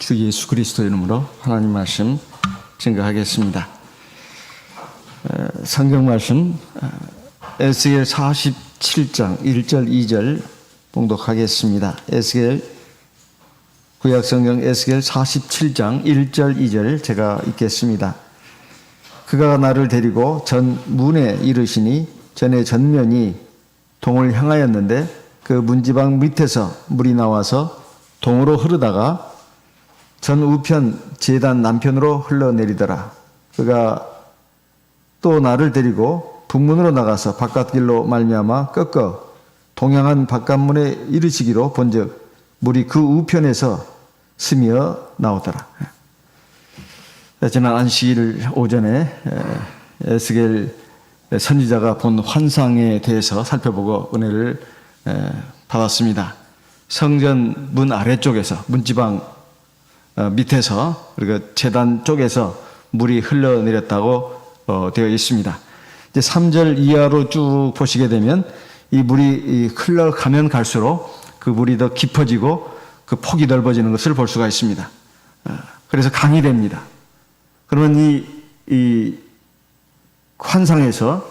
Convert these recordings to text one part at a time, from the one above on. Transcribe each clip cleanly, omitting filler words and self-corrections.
주 예수 그리스도의 이름으로 하나님 말씀 증거하겠습니다. 성경 말씀 에스겔 47장 1절 2절 봉독하겠습니다. 에스겔 구약 성경 에스겔 47장 1절 2절 제가 읽겠습니다. 그가 나를 데리고 전 문에 이르시니 전에 전면이 동을 향하였는데 그 문지방 밑에서 물이 나와서 동으로 흐르다가 전 우편 제단 남편으로 흘러내리더라. 그가 또 나를 데리고 북문으로 나가서 바깥길로 말미암아 꺾어 동향한 바깥문에 이르시기로 본즉 물이 그 우편에서 스며 나오더라. 지난 안식일 오전에 에스겔 선지자가 본 환상에 대해서 살펴보고 은혜를 받았습니다. 성전 문 아래쪽에서 문지방 밑에서 그리고 제단 쪽에서 물이 흘러내렸다고 되어 있습니다. 이제 3절 이하로 쭉 보시게 되면 이 물이 흘러가면 갈수록 그 물이 더 깊어지고 그 폭이 넓어지는 것을 볼 수가 있습니다. 그래서 강이 됩니다. 그러면 이 환상에서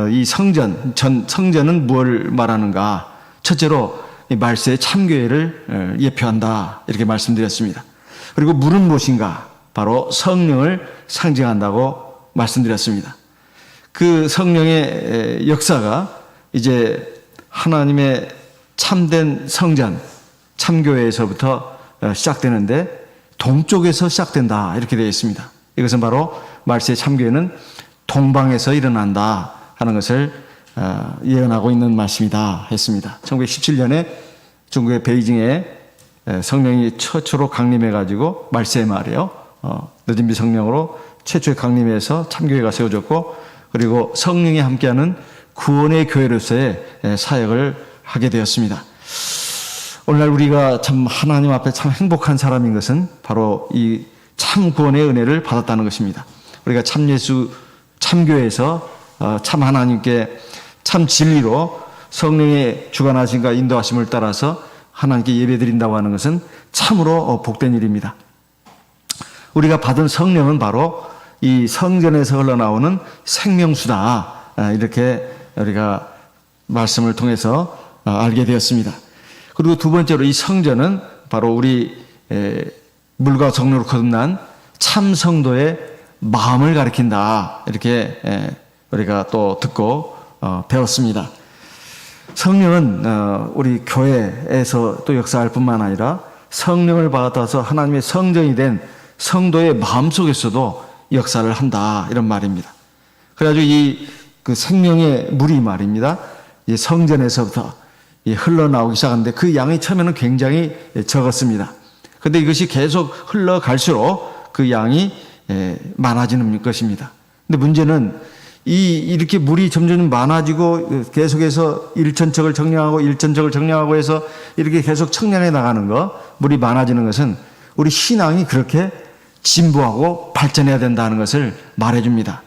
이 성전은 무엇을 말하는가? 첫째로 이 말세의 참교회를 예표한다 이렇게 말씀드렸습니다. 그리고 물은 무엇인가? 바로 성령을 상징한다고 말씀드렸습니다. 그 성령의 역사가 이제 하나님의 참된 성전, 참교회에서부터 시작되는데 동쪽에서 시작된다 이렇게 되어 있습니다. 이것은 바로 말세의 참교회는 동방에서 일어난다 하는 것을 예언하고 있는 말씀이다 했습니다. 1917년에 중국의 베이징에 성령이 최초로 강림해가지고 말세 말이에요. 늦은비 성령으로 최초의 강림해서 참교회가 세워졌고 그리고 성령이 함께하는 구원의 교회로서의 사역을 하게 되었습니다. 오늘날 우리가 참 하나님 앞에 참 행복한 사람인 것은 바로 이 참 구원의 은혜를 받았다는 것입니다. 우리가 참 예수 참교회에서 참 하나님께 참 진리로 성령의 주관하심과 인도하심을 따라서 하나님께 예배드린다고 하는 것은 참으로 복된 일입니다. 우리가 받은 성령은 바로 이 성전에서 흘러나오는 생명수다 이렇게 우리가 말씀을 통해서 알게 되었습니다. 그리고 두 번째로 이 성전은 바로 우리 물과 성령으로 거듭난 참 성도의 마음을 가리킨다 이렇게 우리가 또 듣고 배웠습니다. 성령은 우리 교회에서 또 역사할 뿐만 아니라 성령을 받아서 하나님의 성전이 된 성도의 마음속에서도 역사를 한다 이런 말입니다. 그래가지고 그 생명의 물이 말입니다. 이 성전에서부터 흘러나오기 시작하는데 그 양이 처음에는 굉장히 적었습니다. 그런데 이것이 계속 흘러갈수록 그 양이 많아지는 것입니다. 근데 문제는 이렇게 물이 점점 많아지고 계속해서 일천척을 정량하고 해서 이렇게 계속 청량해 나가는 거, 물이 많아지는 것은 우리 신앙이 그렇게 진보하고 발전해야 된다는 것을 말해줍니다.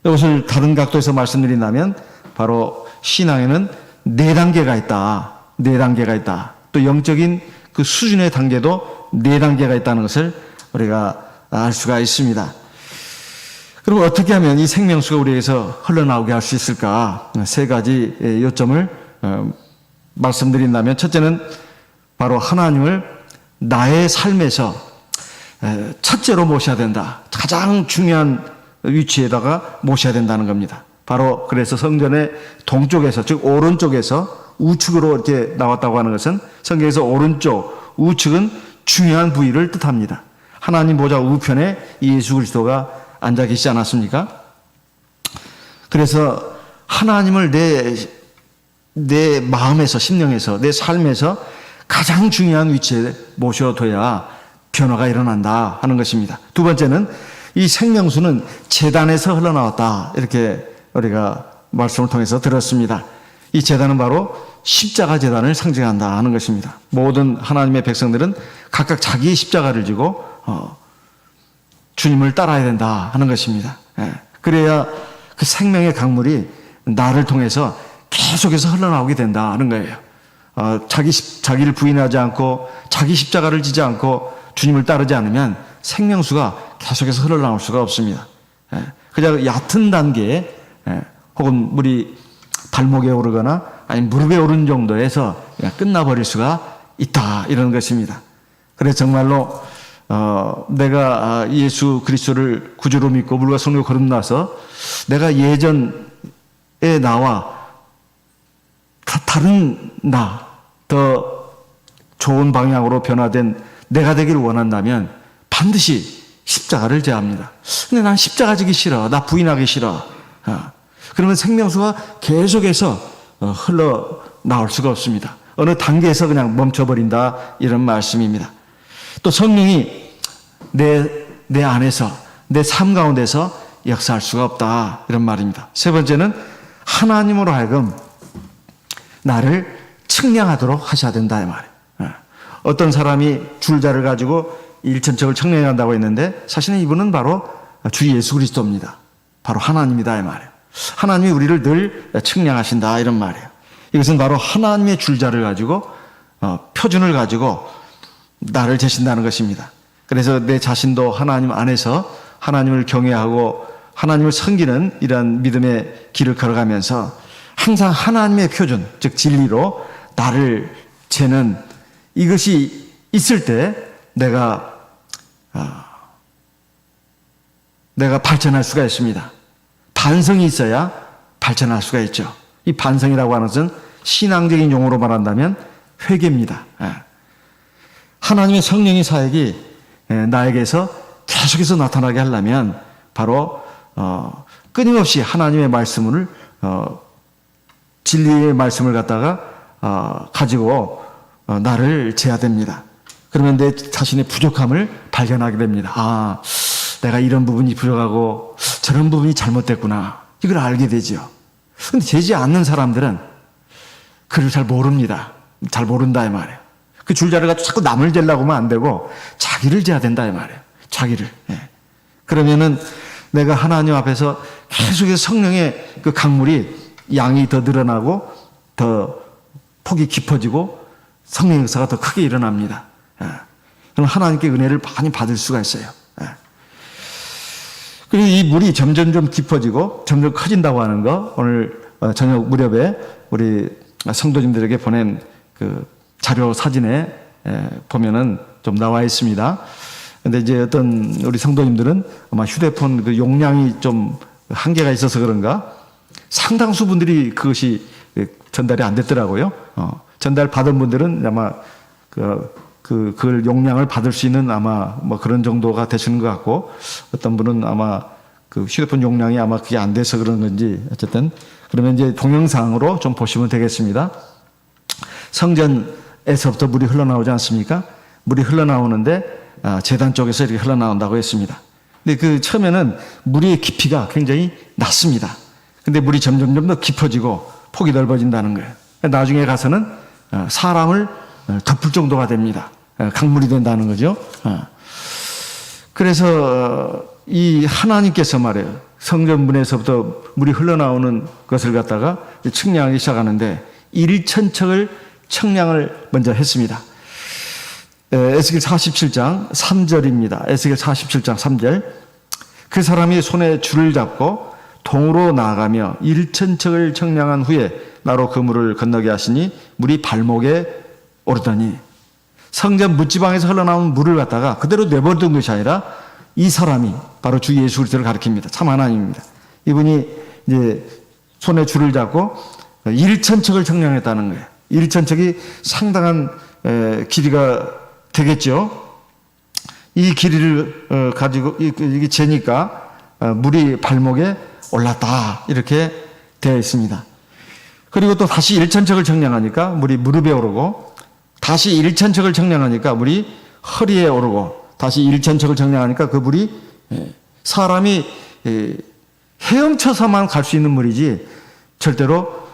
이것을 다른 각도에서 말씀드린다면 바로 신앙에는 네 단계가 있다. 또 영적인 그 수준의 단계도 네 단계가 있다는 것을 우리가 알 수가 있습니다. 그럼 어떻게 하면 이 생명수가 우리에게서 흘러나오게 할 수 있을까? 세 가지 요점을 말씀드린다면 첫째는 바로 하나님을 나의 삶에서 첫째로 모셔야 된다. 가장 중요한 위치에다가 모셔야 된다는 겁니다. 바로 그래서 성전의 동쪽에서 즉 오른쪽에서 우측으로 이렇게 나왔다고 하는 것은 성경에서 오른쪽, 우측은 중요한 부위를 뜻합니다. 하나님 보좌 우편에 예수 그리스도가 앉아 계시지 않았습니까? 그래서 하나님을 내 마음에서, 심령에서, 내 삶에서 가장 중요한 위치에 모셔둬야 변화가 일어난다 하는 것입니다. 두 번째는 이 생명수는 제단에서 흘러나왔다 이렇게 우리가 말씀을 통해서 들었습니다. 이 제단은 바로 십자가 제단을 상징한다 하는 것입니다. 모든 하나님의 백성들은 각각 자기의 십자가를 지고 주님을 따라야 된다 하는 것입니다. 그래야 그 생명의 강물이 나를 통해서 계속해서 흘러나오게 된다 하는 거예요. 자기를 부인하지 않고 자기 십자가를 지지 않고 주님을 따르지 않으면 생명수가 계속해서 흘러나올 수가 없습니다. 그저 얕은 단계에 혹은 물이 발목에 오르거나 아니면 무릎에 오른 정도에서 그냥 끝나버릴 수가 있다, 이런 것입니다. 그래서 정말로 내가 예수 그리스도를 구주로 믿고 물과 성령으로 거듭나서 내가 예전의 나와 다른 나, 더 좋은 방향으로 변화된 내가 되기를 원한다면 반드시 십자가를 져야 합니다. 근데 난 십자가 지기 싫어. 부인하기 싫어. 그러면 생명수가 계속해서 흘러나올 수가 없습니다. 어느 단계에서 그냥 멈춰버린다, 이런 말씀입니다. 또 성령이 내 안에서, 내 삶 가운데서 역사할 수가 없다, 이런 말입니다. 세 번째는 하나님으로 하여금 나를 측량하도록 하셔야 된다, 이 말이에요. 어떤 사람이 줄자를 가지고 일천척을 측량한다고 했는데 사실은 이분은 바로 주 예수 그리스도입니다. 바로 하나님이다, 이 말이에요. 하나님이 우리를 늘 측량하신다, 이런 말이에요. 이것은 바로 하나님의 줄자를 가지고 표준을 가지고 나를 재신다는 것입니다. 그래서 내 자신도 하나님 안에서 하나님을 경외하고 하나님을 섬기는 이러한 믿음의 길을 걸어가면서 항상 하나님의 표준, 즉 진리로 나를 재는 이것이 있을 때 내가 발전할 수가 있습니다. 반성이 있어야 발전할 수가 있죠. 이 반성이라고 하는 것은 신앙적인 용어로 말한다면 회개입니다. 하나님의 성령의 사역이 나에게서 계속해서 나타나게 하려면 바로 끊임없이 하나님의 말씀을 진리의 말씀을 갖다가 가지고 나를 재야 됩니다. 그러면 내 자신의 부족함을 발견하게 됩니다. 내가 이런 부분이 부족하고 저런 부분이 잘못됐구나, 이걸 알게 되죠. 근데 재지 않는 사람들은 그걸 잘 모릅니다. 잘 모른다, 이 말이에요. 그 줄자를 가지고 자꾸 남을 재려고 하면 안 되고 자기를 재야 된다, 이 말이에요. 자기를. 그러면은 내가 하나님 앞에서 계속해서 성령의 그 강물이 양이 더 늘어나고 더 폭이 깊어지고 성령의 역사가 더 크게 일어납니다. 그럼 하나님께 은혜를 많이 받을 수가 있어요. 그리고 이 물이 점점 좀 깊어지고 점점 커진다고 하는 거, 오늘 저녁 무렵에 우리 성도님들에게 보낸 그 자료 사진에 보면은 좀 나와 있습니다. 근데 이제 어떤 우리 성도님들은 아마 휴대폰 그 용량이 좀 한계가 있어서 그런가 상당수 분들이 그것이 전달이 안 됐더라고요. 전달 받은 분들은 아마 그걸 용량을 받을 수 있는 아마 뭐 그런 정도가 되시는 것 같고, 어떤 분은 아마 그 휴대폰 용량이 아마 그게 안 돼서 그런 건지, 어쨌든 그러면 이제 동영상으로 좀 보시면 되겠습니다. 성전에서부터 물이 흘러나오지 않습니까? 물이 흘러나오는데 제단 쪽에서 이렇게 흘러나온다고 했습니다. 근데 그 처음에는 물의 깊이가 굉장히 낮습니다. 근데 물이 점점 더 깊어지고 폭이 넓어진다는 거예요. 나중에 가서는 사람을 덮을 정도가 됩니다. 강물이 된다는 거죠. 그래서 이 하나님께서 말이에요, 성전문에서부터 물이 흘러나오는 것을 갖다가 측량하기 시작하는데 1천척을 측량을 먼저 했습니다. 에스겔 47장 3절입니다. 에스겔 47장 3절. 그 사람이 손에 줄을 잡고 동으로 나아가며 1천척을 측량한 후에 나로 그 물을 건너게 하시니 물이 발목에 오르더니, 성전 묻지방에서 흘러나온 물을 갖다가 그대로 내버려둔 것이 아니라 이 사람이 바로 주 예수 그리스도를 가리킵니다. 참 하나님입니다. 이분이 이제 손에 줄을 잡고 1천척을 측량했다는 거예요. 1천척이 상당한 길이가 되겠죠. 이 길이를 가지고 이게 재니까 물이 발목에 올랐다, 이렇게 되어 있습니다. 그리고 또 다시 1천척을 측량하니까 물이 무릎에 오르고, 다시 1천척을 측량하니까 물이 허리에 오르고, 다시 1천척을 측량하니까 그 물이 사람이 헤엄쳐서만 갈 수 있는 물이지 절대로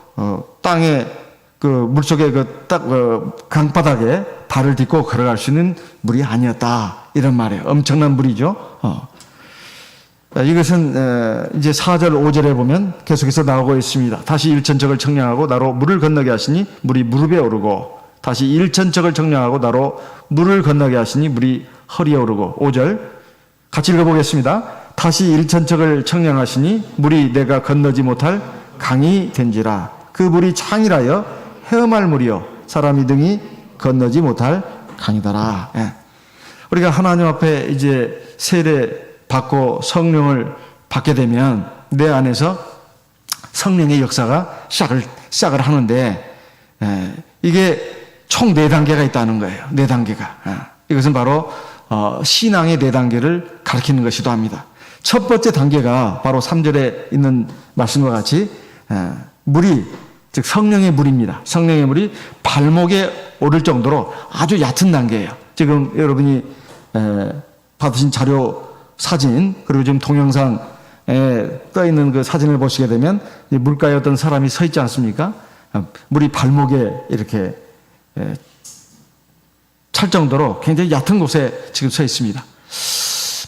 땅에 그 물속에 강바닥에 발을 딛고 걸어갈 수 있는 물이 아니었다, 이런 말이에요. 엄청난 물이죠. 이것은 이제 4절 5절에 보면 계속해서 나오고 있습니다. 다시 1천척을 측량하고 나로 물을 건너게 하시니 물이 무릎에 오르고, 다시 1천척을 측량하고 나로 물을 건너게 하시니 물이 허리에 오르고 5절 같이 읽어보겠습니다. 다시 일천척을 청량하시니 물이 내가 건너지 못할 강이 된지라. 그 물이 창이라여 헤엄할 물이요 사람이 등이 건너지 못할 강이더라. 예. 우리가 하나님 앞에 이제 세례 받고 성령을 받게 되면 내 안에서 성령의 역사가 시작을 하는데, 이게 총 4단계가 있다는 거예요. 4단계가. 이것은 바로 신앙의 4단계를 가리키는 것이기도 합니다. 첫 번째 단계가 바로 3절에 있는 말씀과 같이 물이, 즉 성령의 물입니다. 성령의 물이 발목에 오를 정도로 아주 얕은 단계예요. 지금 여러분이 받으신 자료 사진, 그리고 지금 동영상에 떠 있는 그 사진을 보시게 되면 물가에 어떤 사람이 서 있지 않습니까? 물이 발목에 이렇게 찰 정도로 굉장히 얕은 곳에 지금 서 있습니다.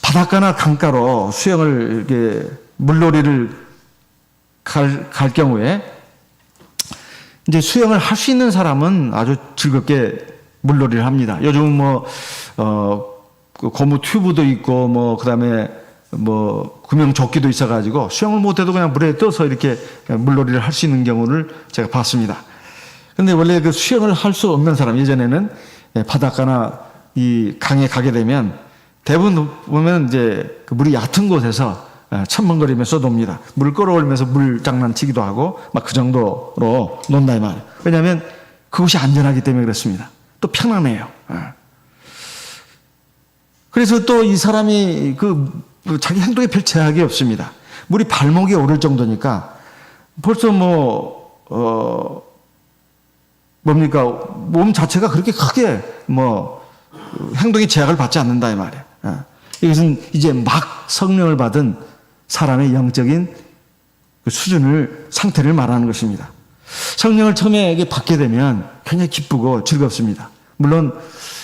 바닷가나 강가로 수영을, 이렇게 물놀이를 갈 경우에 이제 수영을 할 수 있는 사람은 아주 즐겁게 물놀이를 합니다. 요즘은 고무 튜브도 있고, 그 다음에 구명조끼도 있어가지고 수영을 못해도 그냥 물에 떠서 이렇게 물놀이를 할 수 있는 경우를 제가 봤습니다. 근데 원래 그 수영을 할 수 없는 사람, 예전에는 바닷가나 이 강에 가게 되면 대부분 보면 이제 그 물이 얕은 곳에서 천멍거리면서 놉니다. 물 끌어올리면서 물 장난치기도 하고 막 그 정도로 논다 이 말이에요. 왜냐하면 그곳이 안전하기 때문에 그렇습니다. 또 편안해요. 그래서 또 이 사람이 자기 행동에 별 제약이 없습니다. 물이 발목에 오를 정도니까 벌써 뭡니까? 몸 자체가 그렇게 크게 행동에 제약을 받지 않는다 이 말이에요. 이것은 이제 막 성령을 받은 사람의 영적인 그 상태를 말하는 것입니다. 성령을 처음에 받게 되면 굉장히 기쁘고 즐겁습니다. 물론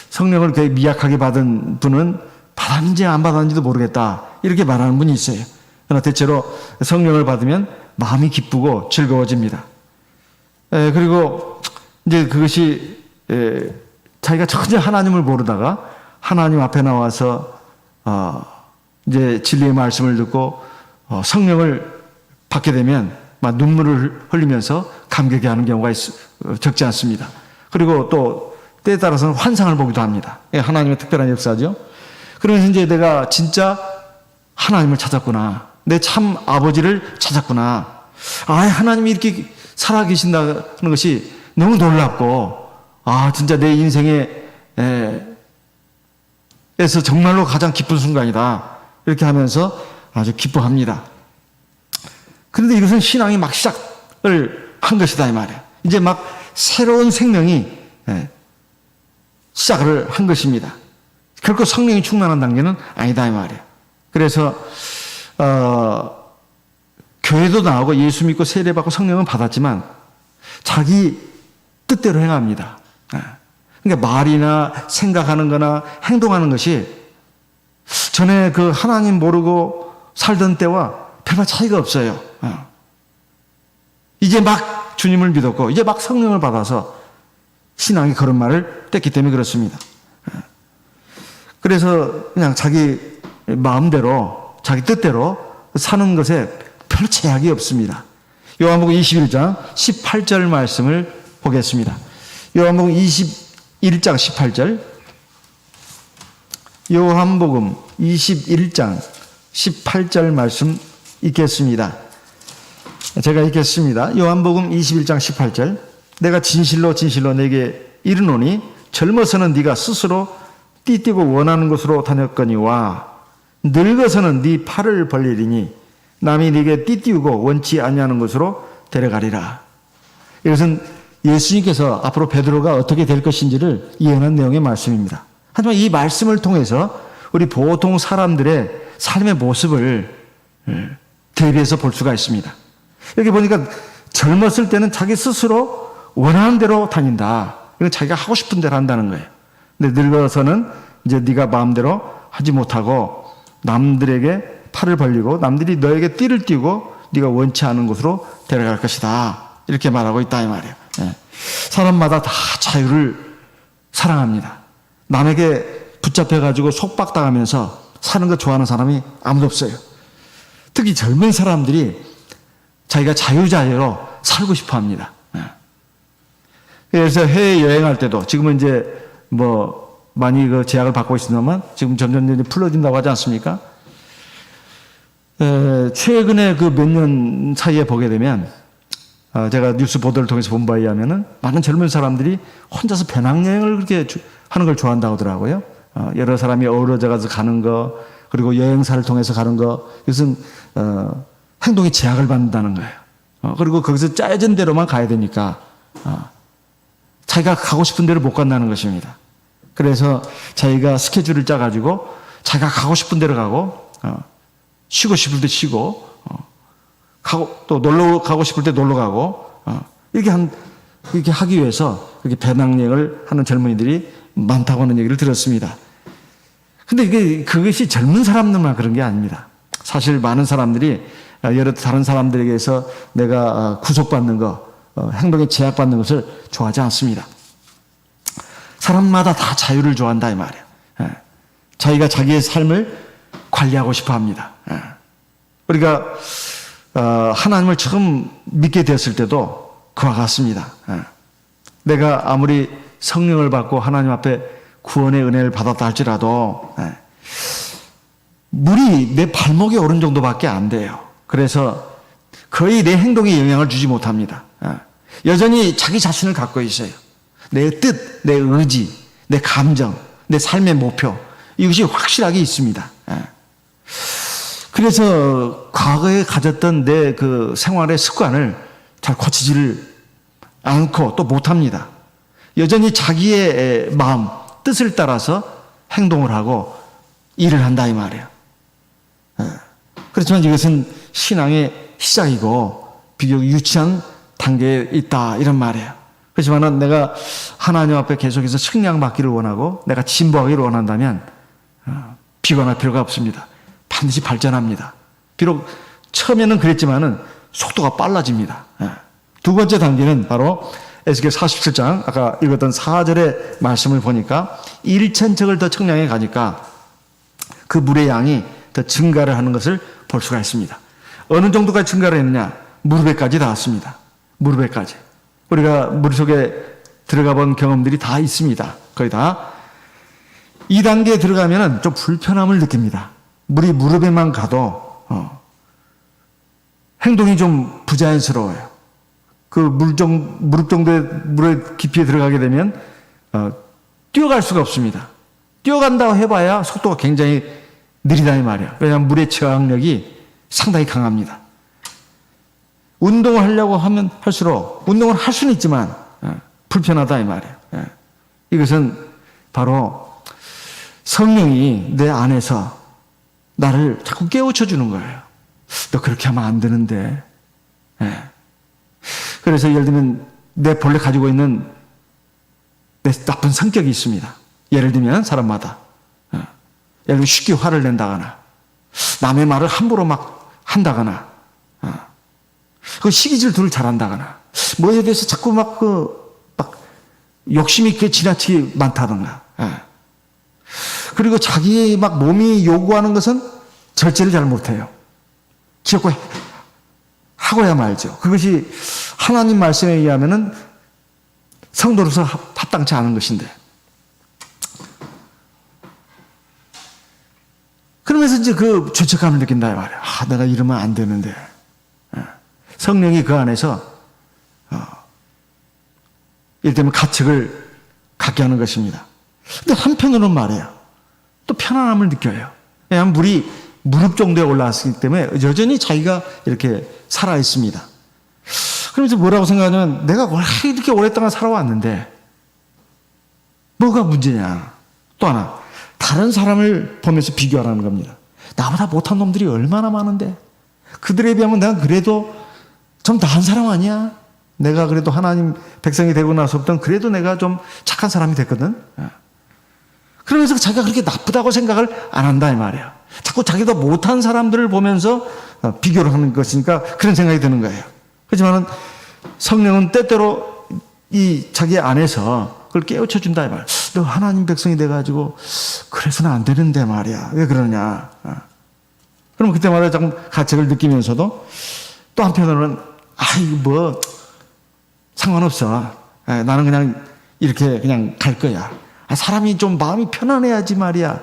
성령을 되게 미약하게 받은 분은 받았는지 안 받았는지도 모르겠다 이렇게 말하는 분이 있어요. 그러나 대체로 성령을 받으면 마음이 기쁘고 즐거워집니다. 그리고 이제 그것이 자기가 전혀 하나님을 모르다가 하나님 앞에 나와서 이제 진리의 말씀을 듣고 성령을 받게 되면 막 눈물을 흘리면서 감격해 하는 경우가 적지 않습니다. 그리고 또 때에 따라서는 환상을 보기도 합니다. 하나님의 특별한 역사죠. 그러면서 이제 내가 진짜 하나님을 찾았구나. 내 참 아버지를 찾았구나. 하나님이 이렇게 살아계신다는 것이 너무 놀랍고, 진짜 내 인생에서 정말로 가장 기쁜 순간이다. 이렇게 하면서 아주 기뻐합니다. 그런데 이것은 신앙이 막 시작을 한 것이다 이 말이에요. 이제 막 새로운 생명이 시작을 한 것입니다. 결코 성령이 충만한 단계는 아니다 이 말이에요. 그래서 교회도 나오고 예수 믿고 세례받고 성령은 받았지만 자기 뜻대로 행합니다. 그러니까 말이나 생각하는 거나 행동하는 것이 전에 그 하나님 모르고 살던 때와 별반 차이가 없어요. 이제 막 주님을 믿었고 이제 막 성령을 받아서 신앙이 걸음마를 뗐기 때문에 그렇습니다. 그래서 그냥 자기 마음대로 자기 뜻대로 사는 것에 별로 제약이 없습니다. 요한복음 21장 18절 말씀을 보겠습니다. 요한복음 21장 18절. 요한복음 21장 18절 말씀 읽겠습니다. 제가 읽겠습니다. 요한복음 21장 18절. 내가 진실로 진실로 내게 이르노니 젊어서는 네가 스스로 띠띠고 원하는 곳으로 다녔거니와 늙어서는 네 팔을 벌리리니 남이 네게 띠띠우고 원치 아니하는 곳으로 데려가리라. 이것은 예수님께서 앞으로 베드로가 어떻게 될 것인지를 예언한 내용의 말씀입니다. 하지만 이 말씀을 통해서 우리 보통 사람들의 삶의 모습을 대비해서 볼 수가 있습니다. 여기 보니까 젊었을 때는 자기 스스로 원하는 대로 다닌다. 이건 자기가 하고 싶은 대로 한다는 거예요. 근데 늙어서는 이제 네가 마음대로 하지 못하고 남들에게 팔을 벌리고 남들이 너에게 띠를 띠고 네가 원치 않은 곳으로 데려갈 것이다. 이렇게 말하고 있다 이 말이에요. 사람마다 다 자유를 사랑합니다. 남에게 붙잡혀가지고 속박당하면서 사는 거 좋아하는 사람이 아무도 없어요. 특히 젊은 사람들이 자기가 자유자재로 살고 싶어 합니다. 그래서 해외 여행할 때도 지금은 이제 뭐 많이 그 제약을 받고 있습니다만 지금 점점 풀어진다고 하지 않습니까? 최근에 그 몇 년 사이에 보게 되면 제가 뉴스 보도를 통해서 본 바에 의하면은 많은 젊은 사람들이 혼자서 배낭여행을 그렇게 하는 걸 좋아한다고 하더라고요. 여러 사람이 어우러져 가서 가는 거, 그리고 여행사를 통해서 가는 거, 이것은 행동에 제약을 받는다는 거예요. 그리고 거기서 짜여진 대로만 가야 되니까 자기가 가고 싶은 대로 못 간다는 것입니다. 그래서 자기가 스케줄을 짜가지고 자기가 가고 싶은 대로 가고 쉬고 싶을 때 쉬고 또 놀러 가고 싶을 때 놀러 가고 이렇게 하기 위해서 이렇게 배낭여행을 하는 젊은이들이 많다고 하는 얘기를 들었습니다. 근데 그것이 젊은 사람들만 그런 게 아닙니다. 사실 많은 사람들이 여러 다른 사람들에게서 내가 구속받는 거, 행동에 제약받는 것을 좋아하지 않습니다. 사람마다 다 자유를 좋아한다 이 말이에요. 자기가 자기의 삶을 관리하고 싶어 합니다. 우리가 하나님을 처음 믿게 되었을 때도 그와 같습니다. 내가 아무리 성령을 받고 하나님 앞에 구원의 은혜를 받았다 할지라도 물이 내 발목에 오른 정도밖에 안 돼요. 그래서 거의 내 행동에 영향을 주지 못합니다. 여전히 자기 자신을 갖고 있어요. 내 뜻, 내 의지, 내 감정, 내 삶의 목표, 이것이 확실하게 있습니다. 그래서 과거에 가졌던 내 그 생활의 습관을 잘 고치지를 않고 또 못합니다. 여전히 자기의 마음, 뜻을 따라서 행동을 하고 일을 한다 이 말이에요. 그렇지만 이것은 신앙의 시작이고 비교적 유치한 단계에 있다 이런 말이에요. 그렇지만 내가 하나님 앞에 계속해서 승량받기를 원하고 내가 진보하기를 원한다면 비관할 필요가 없습니다. 반드시 발전합니다. 비록 처음에는 그랬지만은 속도가 빨라집니다. 두 번째 단계는 바로 에스겔 47장 아까 읽었던 4절의 말씀을 보니까 1천척을 더 청량해 가니까 그 물의 양이 더 증가를 하는 것을 볼 수가 있습니다. 어느 정도까지 증가를 했느냐? 무릎에까지 닿았습니다. 무릎에까지. 우리가 물속에 들어가 본 경험들이 다 있습니다. 거의 다. 2단계에 들어가면 좀 불편함을 느낍니다. 물이 무릎에만 가도 행동이 좀 부자연스러워요. 그 무릎 정도의 물의 깊이에 들어가게 되면 뛰어갈 수가 없습니다. 뛰어간다고 해봐야 속도가 굉장히 느리다 이 말이에요. 왜냐하면 물의 저항력이 상당히 강합니다. 운동을 하려고 하면 할수록 운동을 할 수는 있지만 불편하다 이 말이에요. 이것은 바로 성령이 내 안에서 나를 자꾸 깨우쳐 주는 거예요. 너 그렇게 하면 안 되는데. 그래서 예를 들면 내 본래 가지고 있는 내 나쁜 성격이 있습니다. 예를 들면 사람마다 예를 들면 쉽게 화를 낸다거나 남의 말을 함부로 막 한다거나 그 시기질투를 잘한다거나 뭐에 대해서 자꾸 막 욕심이 그 지나치게 많다던가 그리고 자기의 막 몸이 요구하는 것은 절제를 잘 못해요. 기어코 하고야 말죠. 그것이 하나님 말씀에 의하면은 성도로서 합당치 않은 것인데. 그러면서 이제 그 죄책감을 느낀다 말이야. 내가 이러면 안 되는데. 성령이 그 안에서 이를테면 가책을 갖게 하는 것입니다. 근데 한편으로는 말이에요. 또 편안함을 느껴요. 왜냐하면 물이 무릎 정도에 올라왔기 때문에 여전히 자기가 이렇게 살아 있습니다. 그러면서 뭐라고 생각하냐면 내가 이렇게 오랫동안 살아왔는데 뭐가 문제냐. 또 하나 다른 사람을 보면서 비교하라는 겁니다. 나보다 못한 놈들이 얼마나 많은데 그들에 비하면 내가 그래도 좀 나은 사람 아니야? 내가 그래도 하나님 백성이 되고 나서부터는 그래도 내가 좀 착한 사람이 됐거든. 그러면서 자기가 그렇게 나쁘다고 생각을 안 한다 이 말이에요. 자꾸 자기도 못한 사람들을 보면서 비교를 하는 것이니까 그런 생각이 드는 거예요. 하지만 성령은 때때로 이 자기 안에서 그걸 깨우쳐 준다 이 말이에요. 너 하나님 백성이 돼가지고 그래서는 안 되는데 말이야. 왜 그러냐. 그럼 그때마다 조금 가책을 느끼면서도 또 한편으로는 이거 뭐 상관없어. 나는 그냥 이렇게 그냥 갈 거야. 사람이 좀 마음이 편안해야지 말이야.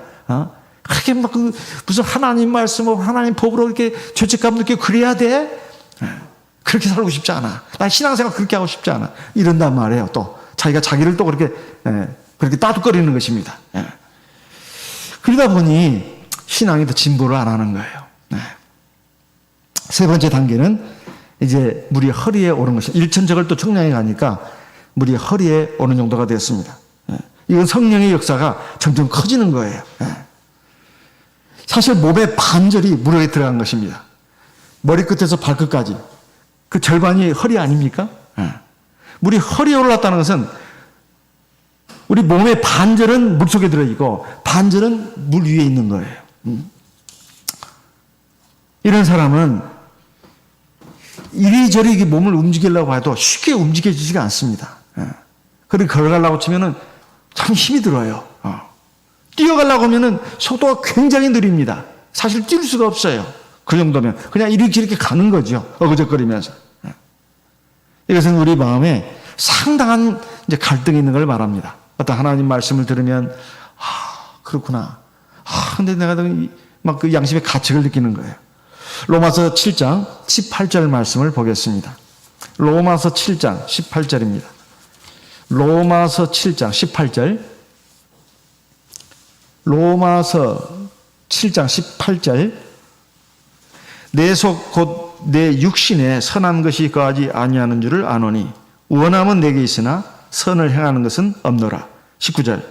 그렇게 막 무슨 하나님 말씀으로 하나님 법으로 이렇게 죄책감 느끼고 그래야 돼? 그렇게 살고 싶지 않아. 난 신앙생활 그렇게 하고 싶지 않아. 이런단 말이에요. 또 자기가 자기를 또 그렇게 따뜻거리는 것입니다. 그러다 보니 신앙이 더 진보를 안 하는 거예요. 세 번째 단계는 이제 물이 허리에 오른 것이 일천적을 또 청량해 가니까 물이 허리에 오는 정도가 되었습니다. 이건 성령의 역사가 점점 커지는 거예요. 사실 몸의 반절이 물에 들어간 것입니다. 머리끝에서 발끝까지 그 절반이 허리 아닙니까? 물이 허리에 올랐다는 것은 우리 몸의 반절은 물속에 들어있고 반절은 물 위에 있는 거예요. 이런 사람은 이리저리 몸을 움직이려고 해도 쉽게 움직여지지가 않습니다. 그리고 걸어가려고 치면은 참 힘이 들어요. 뛰어가려고 하면은 속도가 굉장히 느립니다. 사실 뛸 수가 없어요. 그 정도면 그냥 이렇게 가는 거죠. 어그적거리면서. 이것은 우리 마음에 상당한 이제 갈등이 있는 걸 말합니다. 어떤 하나님 말씀을 들으면 그렇구나. 근데 내가 막 그 양심의 가책을 느끼는 거예요. 로마서 7장 18절 말씀을 보겠습니다. 로마서 7장 18절입니다. 로마서 7장 18절. 로마서 7장 18절. 내 속 곧 내 육신에 선한 것이 거하지 아니하는 줄을 아노니 원함은 내게 있으나 선을 행하는 것은 없노라. 19절.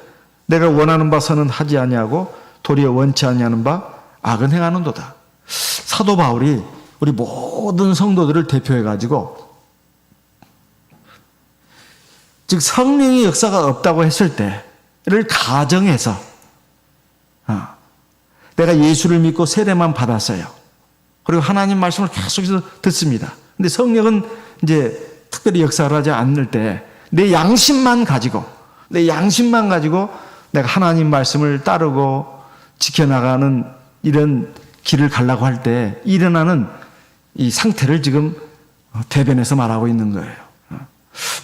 내가 원하는 바 선은 하지 아니하고 도리어 원치 아니하는 바 악은 행하는도다. 사도 바울이 우리 모든 성도들을 대표해 가지고 즉 성령의 역사가 없다고 했을 때를 가정해서 내가 예수를 믿고 세례만 받았어요. 그리고 하나님 말씀을 계속해서 듣습니다. 근데 성령은 이제 특별히 역사를 하지 않을 때 내 양심만 가지고 내가 하나님 말씀을 따르고 지켜나가는 이런 길을 가려고 할 때 일어나는 이 상태를 지금 대변해서 말하고 있는 거예요.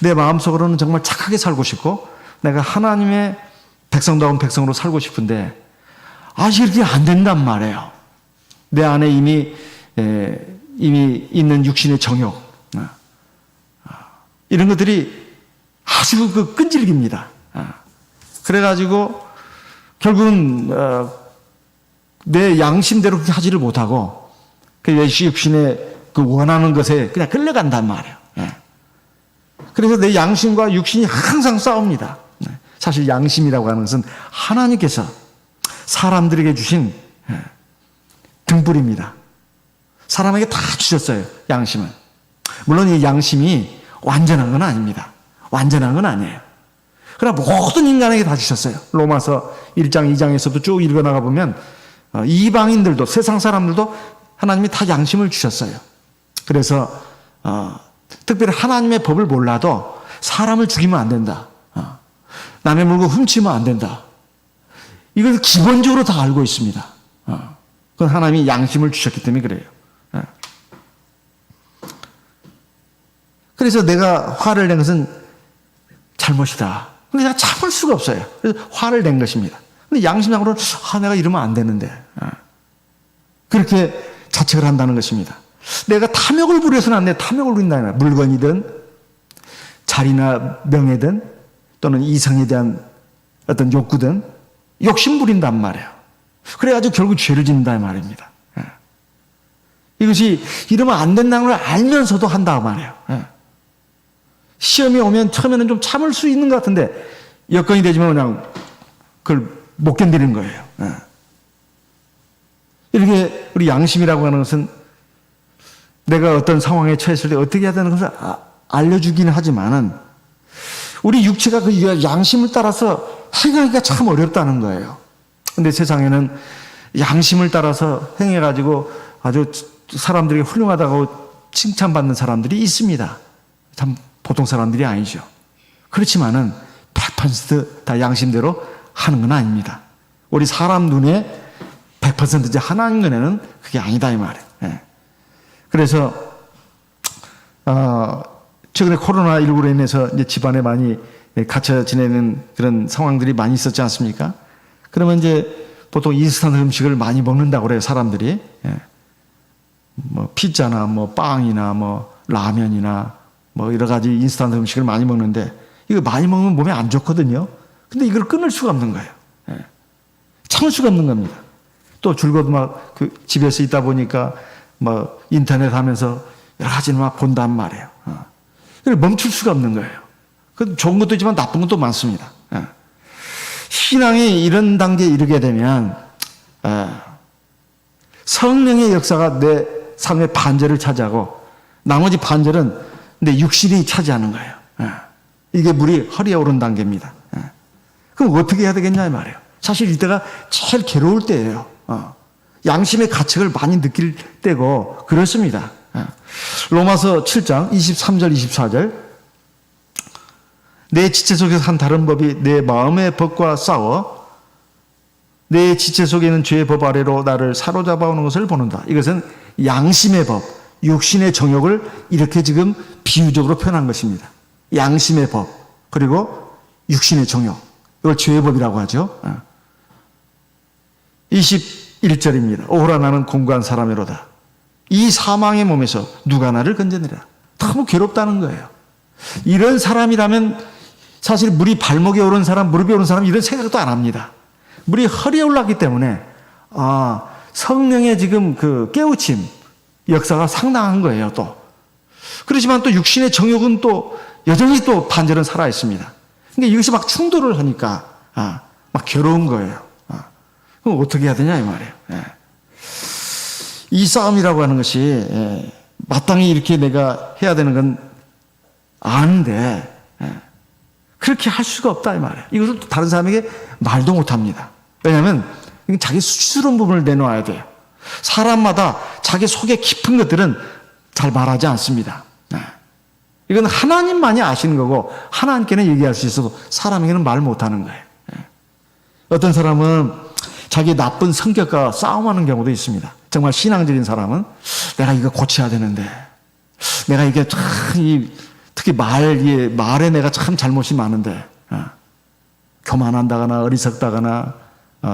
내 마음속으로는 정말 착하게 살고 싶고 내가 하나님의 백성다운 백성으로 살고 싶은데 이렇게 안 된단 말이에요. 내 안에 이미 있는 육신의 정욕 이런 것들이 아주 끈질깁니다. 그래가지고 결국은 내 양심대로 하지를 못하고 그 육신의 그 원하는 것에 그냥 끌려간단 말이에요. 그래서 내 양심과 육신이 항상 싸웁니다. 사실 양심이라고 하는 것은 하나님께서 사람들에게 주신 등불입니다. 사람에게 다 주셨어요. 양심은. 물론 이 양심이 완전한 건 아닙니다. 완전한 건 아니에요. 그러나 모든 인간에게 다 주셨어요. 로마서 1장 2장에서도 쭉 읽어나가 보면 이방인들도 세상 사람들도 하나님이 다 양심을 주셨어요. 그래서 특별히 하나님의 법을 몰라도 사람을 죽이면 안 된다. 남의 물건 훔치면 안 된다. 이걸 기본적으로 다 알고 있습니다. 그건 하나님이 양심을 주셨기 때문에 그래요. 그래서 내가 화를 낸 것은 잘못이다. 근데 내가 참을 수가 없어요. 그래서 화를 낸 것입니다. 근데 양심상으로는 내가 이러면 안 되는데. 그렇게 자책을 한다는 것입니다. 내가 탐욕을 부려서는 안 돼. 탐욕을 부린다. 물건이든 자리나 명예든 또는 이성에 대한 어떤 욕구든 욕심 부린단 말이에요. 그래가지고 결국 죄를 짓는다 말입니다. 이것이 이러면 안 된다는 걸 알면서도 한다 말이에요. 시험이 오면 처음에는 좀 참을 수 있는 것 같은데 여건이 되지만 그냥 그걸 못 견디는 거예요. 이렇게 우리 양심이라고 하는 것은 내가 어떤 상황에 처했을 때 어떻게 해야 되는 것을 알려주기는 하지만은 우리 육체가 그 양심을 따라서 행하기가 참 어렵다는 거예요. 근데 세상에는 양심을 따라서 행해가지고 아주 사람들이 훌륭하다고 칭찬받는 사람들이 있습니다. 참 보통 사람들이 아니죠. 그렇지만은 100%다 양심대로 하는 건 아닙니다. 우리 사람 눈에 100%지 하나님 눈에는 그게 아니다 이 말이에요. 예. 그래서 최근에 코로나19로 인해서 이제 집안에 많이 갇혀 지내는 그런 상황들이 많이 있었지 않습니까? 그러면 이제 보통 인스턴트 음식을 많이 먹는다고 그래요, 사람들이. 예. 뭐 피자나 뭐 빵이나 뭐 라면이나 뭐 여러 가지 인스턴트 음식을 많이 먹는데 이거 많이 먹으면 몸에 안 좋거든요. 근데 이걸 끊을 수가 없는 거예요. 예. 참을 수가 없는 겁니다. 또 줄곧 막 그 집에서 있다 보니까 뭐 인터넷 하면서 여러 가지를 막 본단 말이에요. 그걸 멈출 수가 없는 거예요. 그 좋은 것도 있지만 나쁜 것도 많습니다. 예. 신앙이 이런 단계에 이르게 되면 성령의 역사가 내 삶의 반절을 차지하고 나머지 반절은 내 육신이 차지하는 거예요. 이게 물이 허리에 오른 단계입니다. 그럼 어떻게 해야 되겠냐 이 말이에요. 사실 이때가 제일 괴로울 때예요. 양심의 가책을 많이 느낄 때고 그렇습니다. 로마서 7장 23절 24절 내 지체 속에서 한 다른 법이 내 마음의 법과 싸워 내 지체 속에 있는 죄의 법 아래로 나를 사로잡아오는 것을 보는다. 이것은 양심의 법, 육신의 정욕을 이렇게 지금 비유적으로 표현한 것입니다. 양심의 법, 그리고 육신의 정욕. 이걸 죄의 법이라고 하죠. 21절입니다. 오호라 나는 공고한 사람이로다. 이 사망의 몸에서 누가 나를 건져내라. 너무 괴롭다는 거예요. 이런 사람이라면 사실 물이 발목에 오른 사람, 무릎에 오른 사람 이런 생각도 안 합니다. 물이 허리에 올랐기 때문에 성령의 지금 그 깨우침 역사가 상당한 거예요. 또 그렇지만 또 육신의 정욕은 또 여전히 또 반절은 살아 있습니다. 그러니까 이것이 막 충돌을 하니까 막 괴로운 거예요. 그럼 어떻게 해야 되냐 이 말이에요. 이 싸움이라고 하는 것이 마땅히 이렇게 내가 해야 되는 건 아는데 그렇게 할 수가 없다 이 말이에요. 이것을 다른 사람에게 말도 못합니다. 왜냐하면 자기 수치스러운 부분을 내놓아야 돼요. 사람마다 자기 속에 깊은 것들은 잘 말하지 않습니다. 이건 하나님만이 아시는 거고 하나님께는 얘기할 수 있어도 사람에게는 말 못하는 거예요. 어떤 사람은 자기 나쁜 성격과 싸움하는 경우도 있습니다. 정말 신앙적인 사람은 내가 이거 고쳐야 되는데 내가 이게 참 특히 말에 내가 참 잘못이 많은데 교만한다거나 어리석다거나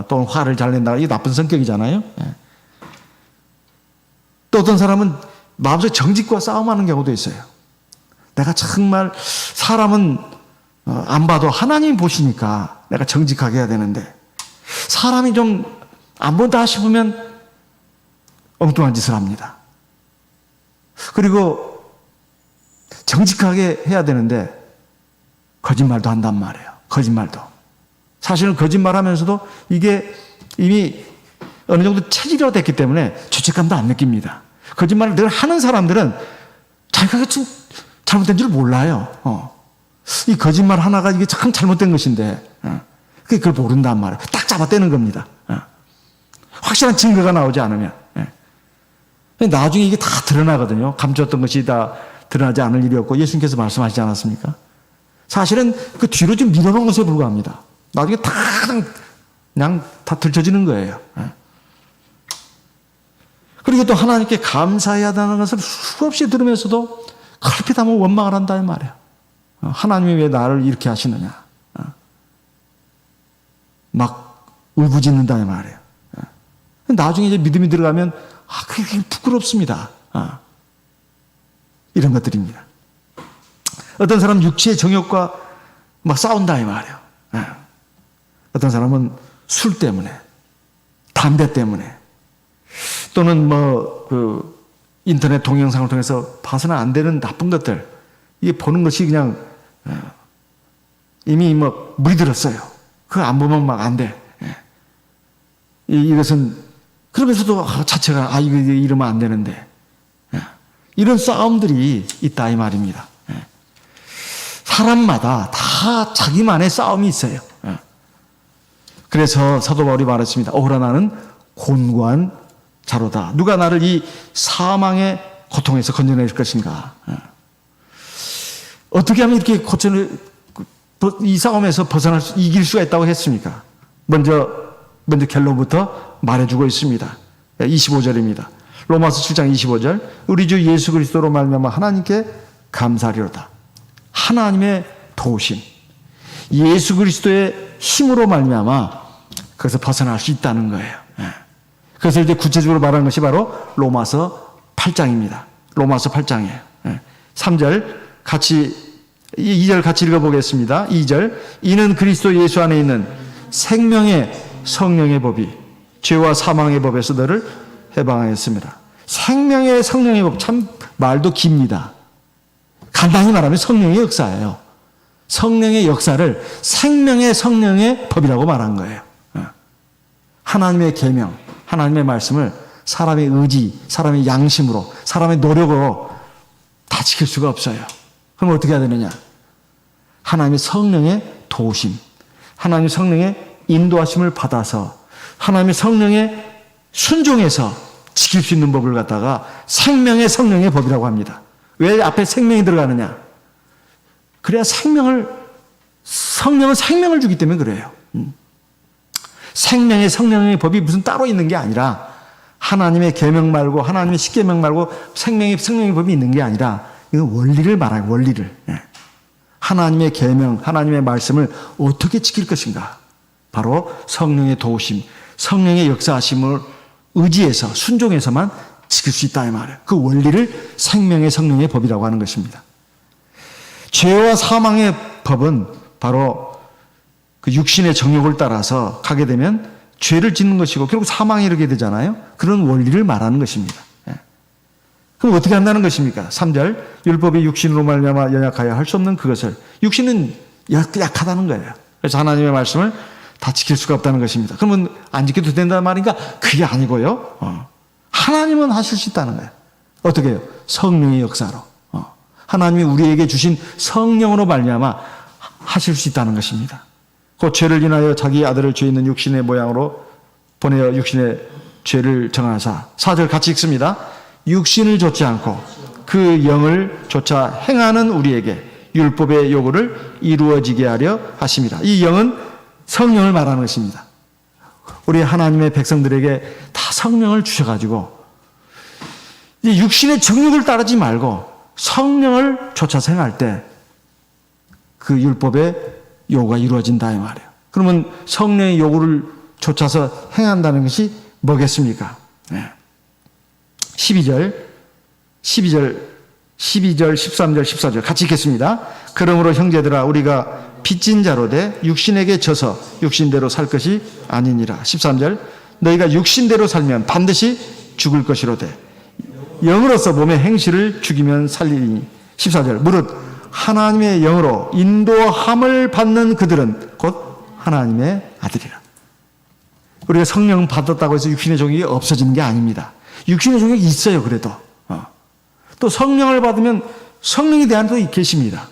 또는 화를 잘 낸다거나 이게 나쁜 성격이잖아요. 또 어떤 사람은 마음속에 정직과 싸움하는 경우도 있어요. 내가 정말 사람은 안 봐도 하나님 보시니까 내가 정직하게 해야 되는데 사람이 좀 안 본다 싶으면 엉뚱한 짓을 합니다. 그리고 정직하게 해야 되는데 거짓말도 한단 말이에요. 거짓말도. 사실은 거짓말하면서도 이게 이미 어느 정도 체질화됐기 때문에 죄책감도 안 느낍니다. 거짓말을 늘 하는 사람들은 자기가 좀 잘못된 줄 몰라요. 이 거짓말 하나가 이게 참 잘못된 것인데 그걸 모른단 말이에요. 딱 잡아떼는 겁니다. 확실한 증거가 나오지 않으면. 나중에 이게 다 드러나거든요. 감췄던 것이 다 드러나지 않을 일이 없고 예수님께서 말씀하시지 않았습니까? 사실은 그 뒤로 좀 밀어놓은 것에 불과합니다. 나중에 다 그냥 다 들춰지는 거예요. 그리고 또 하나님께 감사해야 한다는 것을 수없이 들으면서도 칼핏 하면 원망을 한다 이 말이에요. 하나님이 왜 나를 이렇게 하시느냐. 막 울부짖는다 이 말이에요. 나중에 이제 믿음이 들어가면 그게 부끄럽습니다. 이런 것들입니다. 어떤 사람은 육체의 정욕과 막 싸운다 이 말이에요. 어떤 사람은 술 때문에, 담배 때문에, 또는 그 인터넷 동영상을 통해서 봐서는 안 되는 나쁜 것들, 이게 보는 것이 그냥 이미 물이 들었어요. 그거 안 보면 막 안 돼. 이것은 그러면서도 자체가 이거 이러면 안 되는데 이런 싸움들이 있다 이 말입니다. 사람마다 다 자기만의 싸움이 있어요. 그래서 사도 바울이 말했습니다. 오호라 나는 곤고한 자로다. 누가 나를 이 사망의 고통에서 건져낼 것인가. 어떻게 하면 이렇게 고쳐낼 이 싸움에서 이길 수가 있다고 했습니까? 먼저 결론부터 말해주고 있습니다. 25절입니다. 로마서 7장 25절. 우리 주 예수 그리스도로 말미암아 하나님께 감사하리로다. 하나님의 도우심. 예수 그리스도의 힘으로 말미암아 그것을 벗어날 수 있다는 거예요. 그것을 이제 구체적으로 말하는 것이 바로 로마서 8장입니다. 로마서 8장이에요. 3절 같이 2절 같이 읽어보겠습니다. 2절. 이는 그리스도 예수 안에 있는 생명의 성령의 법이 죄와 사망의 법에서 너를 해방하였습니다. 생명의 성령의 법, 참 말도 깁니다. 간단히 말하면 성령의 역사예요. 성령의 역사를 생명의 성령의 법이라고 말한 거예요. 하나님의 계명, 하나님의 말씀을 사람의 의지, 사람의 양심으로, 사람의 노력으로 다 지킬 수가 없어요. 그럼 어떻게 해야 되느냐? 하나님의 성령의 도우심, 하나님의 성령의 인도하심을 받아서 하나님의 성령의 순종해서 지킬 수 있는 법을 갖다가 생명의 성령의 법이라고 합니다. 왜 앞에 생명이 들어가느냐? 그래야 성령은 생명을 주기 때문에 그래요. 생명의 성령의 법이 무슨 따로 있는 게 아니라 하나님의 계명 말고 하나님의 십계명 말고 생명의 법이 있는 게 아니라 이건 원리를 말해요. 원리를. 하나님의 계명, 하나님의 말씀을 어떻게 지킬 것인가? 바로 성령의 도우심, 성령의 역사하심을 의지해서 순종해서만 지킬 수 있다 이 말이에요. 그 원리를 생명의 성령의 법이라고 하는 것입니다. 죄와 사망의 법은 바로 그 육신의 정욕을 따라서 가게 되면 죄를 짓는 것이고 결국 사망에 이르게 되잖아요. 그런 원리를 말하는 것입니다. 그럼 어떻게 한다는 것입니까? 3절. 율법이 육신으로 말미암아 연약하여 할 수 없는 그것을. 육신은 약하다는 거예요. 그래서 하나님의 말씀을 다 지킬 수가 없다는 것입니다. 그러면 안 지켜도 된다는 말인가? 그게 아니고요. 하나님은 하실 수 있다는 거예요. 어떻게 해요? 성령의 역사로. 하나님이 우리에게 주신 성령으로 말미암아 하실 수 있다는 것입니다. 그 죄를 인하여 자기 아들을 죄 있는 육신의 모양으로 보내어 육신의 죄를 정하사. 4절 같이 읽습니다. 육신을 좇지 않고 그 영을 좇아 행하는 우리에게 율법의 요구를 이루어지게 하려 하십니다. 이 영은 성령을 말하는 것입니다. 우리 하나님의 백성들에게 다 성령을 주셔가지고 육신의 정욕을 따르지 말고 성령을 좇아서 행할 때 그 율법의 요구가 이루어진다 이 말이에요. 그러면 성령의 요구를 좇아서 행한다는 것이 뭐겠습니까? 12절, 13절, 14절 같이 읽겠습니다. 그러므로 형제들아 우리가 빚진 자로 돼 육신에게 져서 육신대로 살 것이 아니니라. 13절. 너희가 육신대로 살면 반드시 죽을 것이로되 영으로서 몸의 행실을 죽이면 살리니. 14절. 무릇 하나님의 영으로 인도함을 받는 그들은 곧 하나님의 아들이라. 우리가 성령 받았다고 해서 육신의 종이 없어지는 게 아닙니다. 육신의 종이 있어요. 그래도 또 성령을 받으면 성령에 대한 또 계십니다.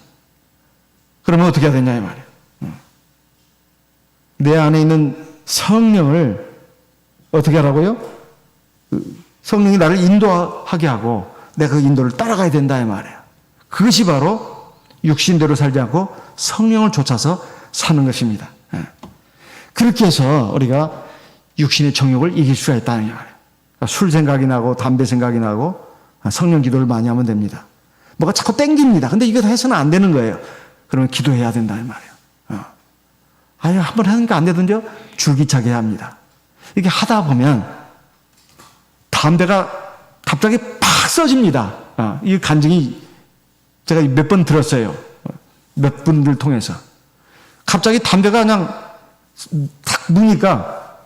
그러면 어떻게 해야 되냐 이 말이에요. 내 안에 있는 성령을 어떻게 하라고요? 성령이 나를 인도하게 하고 내가 그 인도를 따라가야 된다 이 말이에요. 그것이 바로 육신대로 살지 않고 성령을 좇아서 사는 것입니다. 그렇게 해서 우리가 육신의 정욕을 이길 수가 있다는 말이에요. 그러니까 술 생각이 나고 담배 생각이 나고 성령 기도를 많이 하면 됩니다. 뭐가 자꾸 땡깁니다. 근데 이거 해서는 안 되는 거예요. 그러면 기도해야 된다 이 말이에요. 아니 한번 하니까 안 되던데요. 줄기차게 해야 합니다. 이렇게 하다 보면 담배가 갑자기 팍 써집니다. 이 간증이 제가 몇 번 들었어요. 몇 분들 통해서. 갑자기 담배가 그냥 탁 무니까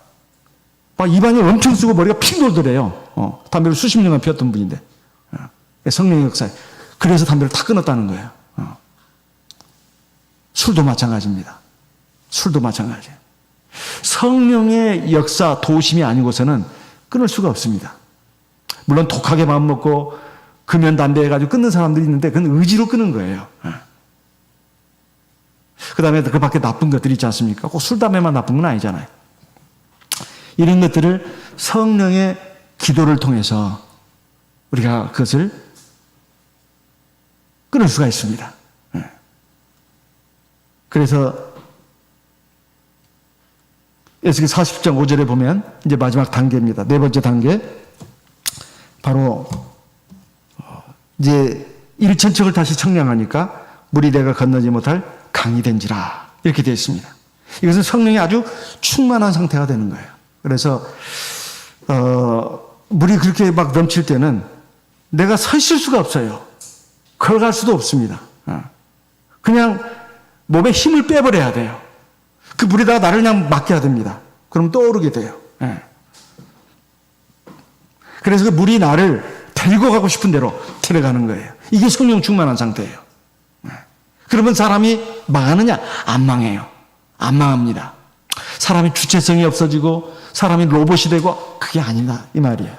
막 입안이 엄청 쓰고 머리가 핑 돌더래요. 담배를 수십 년간 피웠던 분인데. 성령의 역사에. 그래서 담배를 탁 끊었다는 거예요. 술도 마찬가지입니다. 술도 마찬가지예요. 성령의 역사, 도우심이 아니고서는 끊을 수가 없습니다. 물론 독하게 마음먹고 금연 담배 해가지고 끊는 사람들이 있는데 그건 의지로 끊는 거예요. 그 다음에 그 밖에 나쁜 것들이 있지 않습니까? 꼭 술, 담배만 나쁜 건 아니잖아요. 이런 것들을 성령의 기도를 통해서 우리가 그것을 끊을 수가 있습니다. 그래서 에스겔 40장 5절에 보면 이제 마지막 단계입니다. 네 번째 단계. 바로 이제 일천척을 다시 청량하니까 물이 내가 건너지 못할 강이 된지라 이렇게 되어 있습니다. 이것은 성령이 아주 충만한 상태가 되는 거예요. 그래서 물이 그렇게 막 넘칠 때는 내가 서 있을 수가 없어요. 걸어갈 수도 없습니다. 그냥 몸에 힘을 빼버려야 돼요. 그 물에다가 나를 그냥 맡겨야 됩니다. 그럼 떠오르게 돼요. 그래서 그 물이 나를 데리고 가고 싶은 대로 데려가는 거예요. 이게 성령 충만한 상태예요. 그러면 사람이 망하느냐? 안 망해요. 안 망합니다. 사람이 주체성이 없어지고 사람이 로봇이 되고 그게 아니다 이 말이에요.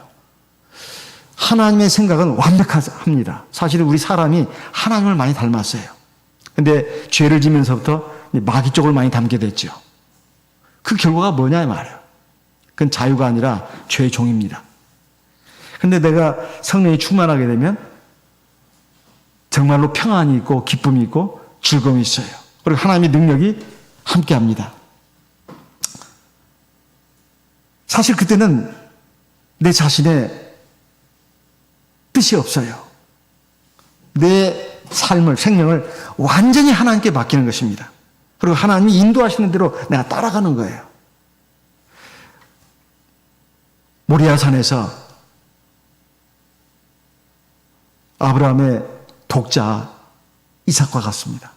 하나님의 생각은 완벽합니다. 사실은 우리 사람이 하나님을 많이 닮았어요. 근데 죄를 지면서부터 마귀 쪽을 많이 닮게 됐죠. 그 결과가 뭐냐 이 말이에요. 그건 자유가 아니라 죄의 종입니다. 근데 내가 성령이 충만하게 되면 정말로 평안이 있고 기쁨이 있고 즐거움이 있어요. 그리고 하나님의 능력이 함께합니다. 사실 그때는 내 자신의 뜻이 없어요. 내 삶을, 생명을 완전히 하나님께 맡기는 것입니다. 그리고 하나님이 인도하시는 대로 내가 따라가는 거예요. 모리아 산에서 아브라함의 독자 이삭과 같습니다.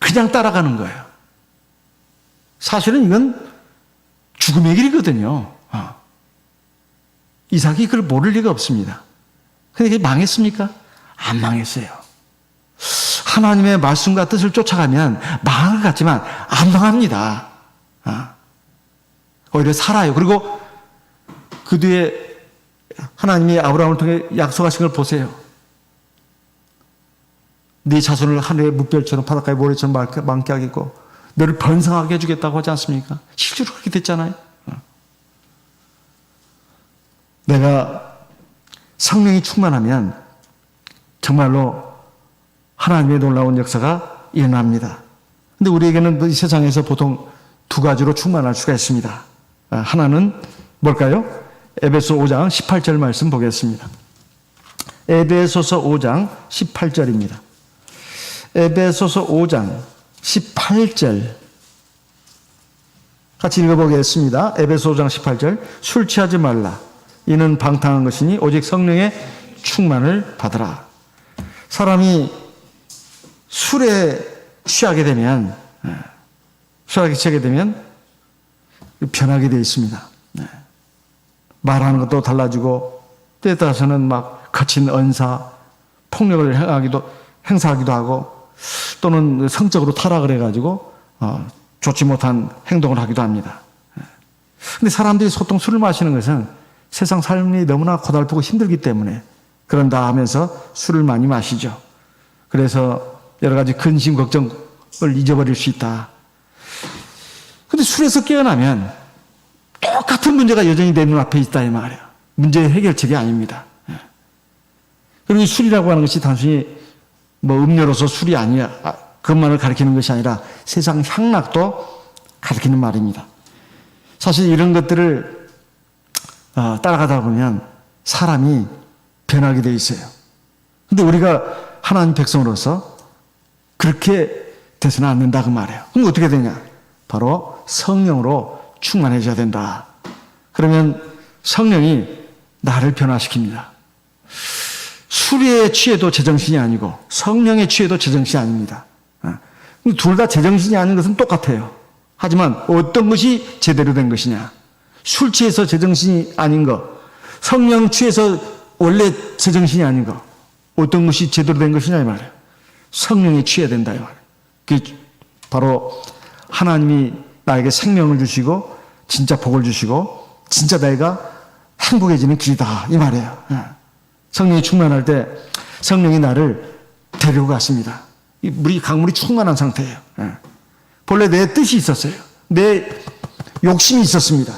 그냥 따라가는 거예요. 사실은 이건 죽음의 길이거든요. 이삭이 그걸 모를 리가 없습니다. 근데 그게 망했습니까? 안 망했어요. 하나님의 말씀과 뜻을 쫓아가면 망할 것 같지만 안 망합니다. 오히려 살아요. 그리고 그 뒤에 하나님이 아브라함을 통해 약속하신 걸 보세요. 네 자손을 하늘의 뭇별처럼 바닷가의 모래처럼 많게 하겠고 너를 번성하게 해주겠다고 하지 않습니까? 실제로 그렇게 됐잖아요. 내가 성령이 충만하면 정말로 하나님의 놀라운 역사가 일어납니다. 근데 우리에게는 이 세상에서 보통 두 가지로 충만할 수가 있습니다. 하나는 뭘까요? 에베소 5장 18절 말씀 보겠습니다. 에베소서 5장 18절입니다. 에베소서 5장 18절 같이 읽어보겠습니다. 에베소 5장 18절 술 취하지 말라. 이는 방탕한 것이니 오직 성령의 충만을 받으라. 사람이 술에 취하게 되면 변하게 되어 있습니다. 말하는 것도 달라지고 때에 따라서는 막 거친 언사, 폭력을 행사하기도 하고 또는 성적으로 타락을 해가지고 좋지 못한 행동을 하기도 합니다. 근데 사람들이 보통 술을 마시는 것은 세상 삶이 너무나 고달프고 힘들기 때문에 그런다 하면서 술을 많이 마시죠. 그래서 여러 가지 근심, 걱정을 잊어버릴 수 있다. 근데 술에서 깨어나면 똑같은 문제가 여전히 내 눈앞에 있다 이 말이에요. 문제의 해결책이 아닙니다. 그리고 술이라고 하는 것이 단순히 음료로서 술이 아니야. 그것만을 가리키는 것이 아니라 세상 향락도 가리키는 말입니다. 사실 이런 것들을 따라가다 보면 사람이 변하게 돼 있어요. 근데 우리가 하나님 백성으로서 그렇게 돼서는 안 된다 그 말이에요. 그럼 어떻게 되냐? 바로 성령으로 충만해져야 된다. 그러면 성령이 나를 변화시킵니다. 술에 취해도 제정신이 아니고 성령에 취해도 제정신이 아닙니다. 둘 다 제정신이 아닌 것은 똑같아요. 하지만 어떤 것이 제대로 된 것이냐? 술 취해서 제정신이 아닌 것, 성령 취해서 원래 제정신이 아닌 것, 어떤 것이 제대로 된 것이냐 이 말이에요. 성령에 취해야 된다 이 말이에요. 그게 바로 하나님이 나에게 생명을 주시고 진짜 복을 주시고 진짜 내가 행복해지는 길이다 이 말이에요. 성령이 충만할 때 성령이 나를 데리고 갔습니다. 이 강물이 충만한 상태예요. 본래 내 뜻이 있었어요. 내 욕심이 있었습니다.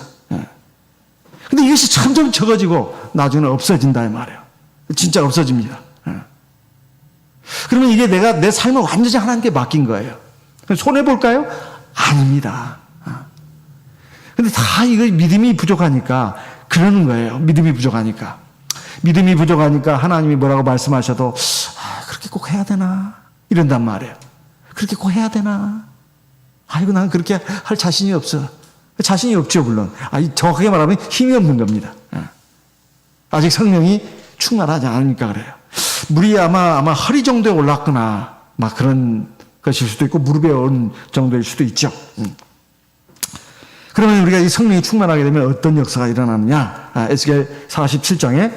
근데 이것이 점점 적어지고 나중에는 없어진다 이 말이에요. 진짜 없어집니다. 그러면 이게 내 삶을 완전히 하나님께 맡긴 거예요. 손해볼까요? 아닙니다. 근데 다 이거 믿음이 부족하니까 그러는 거예요. 믿음이 부족하니까. 믿음이 부족하니까 하나님이 뭐라고 말씀하셔도 그렇게 꼭 해야 되나? 이런단 말이에요. 그렇게 꼭 해야 되나? 아이고, 난 그렇게 할 자신이 없어. 자신이 없죠, 물론. 정확하게 말하면 힘이 없는 겁니다. 아직 성령이 충만하지 않으니까 그래요. 물이 아마 허리 정도에 올랐거나 막 그런 것일 수도 있고 무릎에 온 정도일 수도 있죠. 그러면 우리가 이 성령이 충만하게 되면 어떤 역사가 일어나느냐? 에스겔 47장에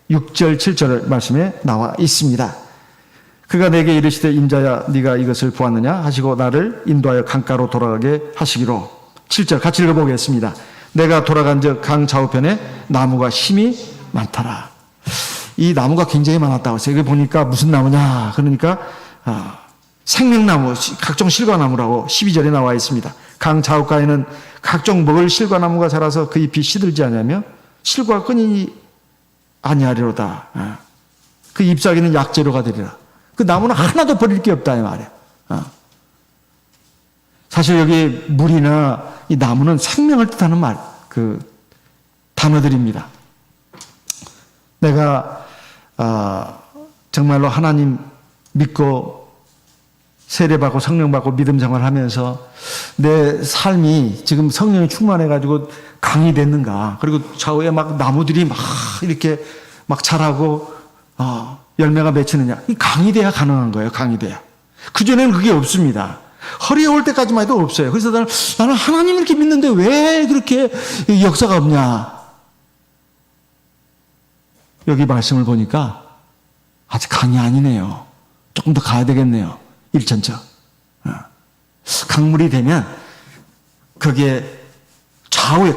6절 7절 말씀에 나와 있습니다. 그가 내게 이르시되 인자야 네가 이것을 보았느냐 하시고 나를 인도하여 강가로 돌아가게 하시기로. 7절 같이 읽어보겠습니다. 내가 돌아간 즉 강 좌우편에 나무가 심이 많더라. 이 나무가 굉장히 많았다고 했어요. 이거 보니까 무슨 나무냐? 그러니까 생명나무, 각종 실과나무라고 12절에 나와 있습니다. 강 좌우가에는 각종 먹을 실과나무가 자라서 그 잎이 시들지 않으며 실과 끈이 아니하리로다. 그 잎사귀는 약재료가 되리라. 그 나무는 하나도 버릴 게 없다 이 말이에요. 사실 여기 물이나 이 나무는 생명을 뜻하는 단어들입니다. 내가 정말로 하나님 믿고 세례받고 성령받고 믿음 생활하면서 내 삶이 지금 성령이 충만해가지고 강이 됐는가? 그리고 좌우에 막 나무들이 막 이렇게 막 자라고 열매가 맺히느냐? 이 강이 돼야 가능한 거예요. 강이 돼야. 그전에는 그게 없습니다. 허리에 올 때까지만 해도 없어요. 그래서 나는 하나님을 이렇게 믿는데 왜 그렇게 역사가 없냐? 여기 말씀을 보니까 아직 강이 아니네요. 조금 더 가야 되겠네요. 일천척. 강물이 되면 거기에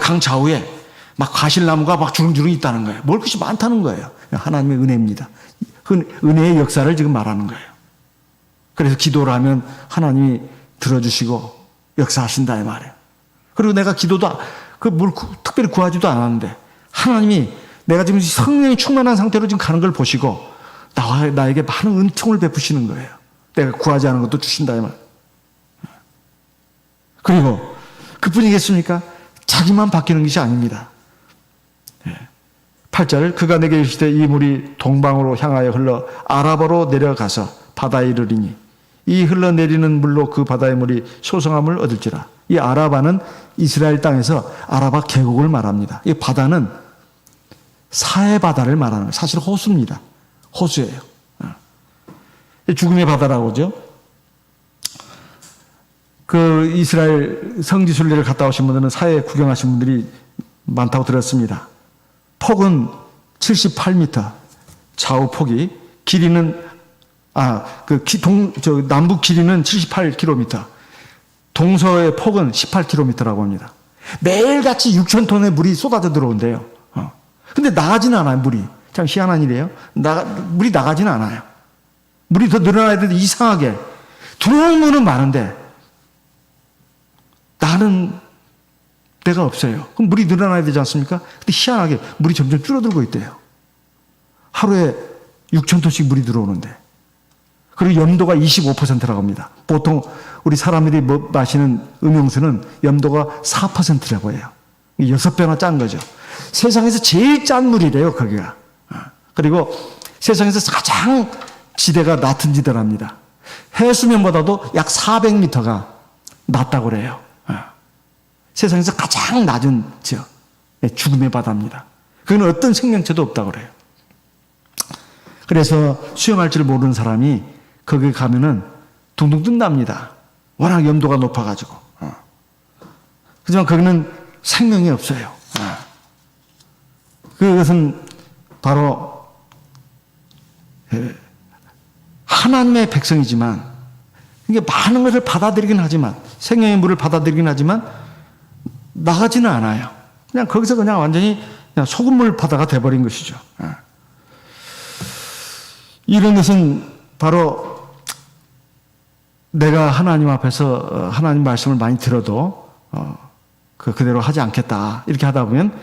강 좌우에 막 과실나무가 막 주렁주렁 있다는 거예요. 먹을 것이 많다는 거예요. 하나님의 은혜입니다. 은혜의 역사를 지금 말하는 거예요. 그래서 기도를 하면 하나님이 들어주시고 역사하신다 이 말이에요. 그리고 내가 기도도 뭘 특별히 구하지도 않았는데 하나님이 내가 지금 성령이 충만한 상태로 지금 가는 걸 보시고 나에게 많은 은총을 베푸시는 거예요. 내가 구하지 않은 것도 주신다 이 말. 그리고 그뿐이겠습니까? 자기만 바뀌는 것이 아닙니다. 8절 그가 내게 이르시되 이 물이 동방으로 향하여 흘러 아라바로 내려가서 바다에 이르리니 이 흘러내리는 물로 그 바다의 물이 소성함을 얻을지라. 이 아라바는 이스라엘 땅에서 아라바 계곡을 말합니다. 이 바다는 사해 바다를 말하는 거예요. 사실 호수입니다. 호수예요. 죽음의 바다라고 하죠. 그 이스라엘 성지순례를 갔다 오신 분들은 사해 구경하신 분들이 많다고 들었습니다. 폭은 78m, 좌우 폭이, 길이는 남북 길이는 78km, 동서의 폭은 18km라고 합니다. 매일같이 6,000톤의 물이 쏟아져 들어온대요. 근데 나가지는 않아요, 물이. 참 희한한 일이에요. 물이 나가지는 않아요. 물이 더 늘어나야 되는데 이상하게 들어오는 물은 많은데 나는 데가 없어요. 그럼 물이 늘어나야 되지 않습니까? 근데 희한하게 물이 점점 줄어들고 있대요. 하루에 6,000톤씩 물이 들어오는데. 그리고 염도가 25%라고 합니다. 보통 우리 사람들이 마시는 음용수는 염도가 4%라고 해요. 6배나 짠 거죠. 세상에서 제일 짠 물이래요, 거기가. 그리고 세상에서 가장 지대가 낮은 지대랍니다. 해수면보다도 약 400m가 낮다고 그래요. 세상에서 가장 낮은 지역, 죽음의 바다입니다. 그건 어떤 생명체도 없다고 그래요. 그래서 수영할 줄 모르는 사람이 거기 가면은 둥둥 뜬답니다. 워낙 염도가 높아가지고. 하지만 거기는 생명이 없어요. 그것은 바로 하나님의 백성이지만 이게 많은 것을 받아들이긴 하지만 생명의 물을 받아들이긴 하지만 나가지는 않아요. 그냥 거기서 그냥 완전히 그냥 소금물 바다가 돼버린 것이죠. 이런 것은 바로 내가 하나님 앞에서 하나님 말씀을 많이 들어도 그대로 하지 않겠다 이렇게 하다 보면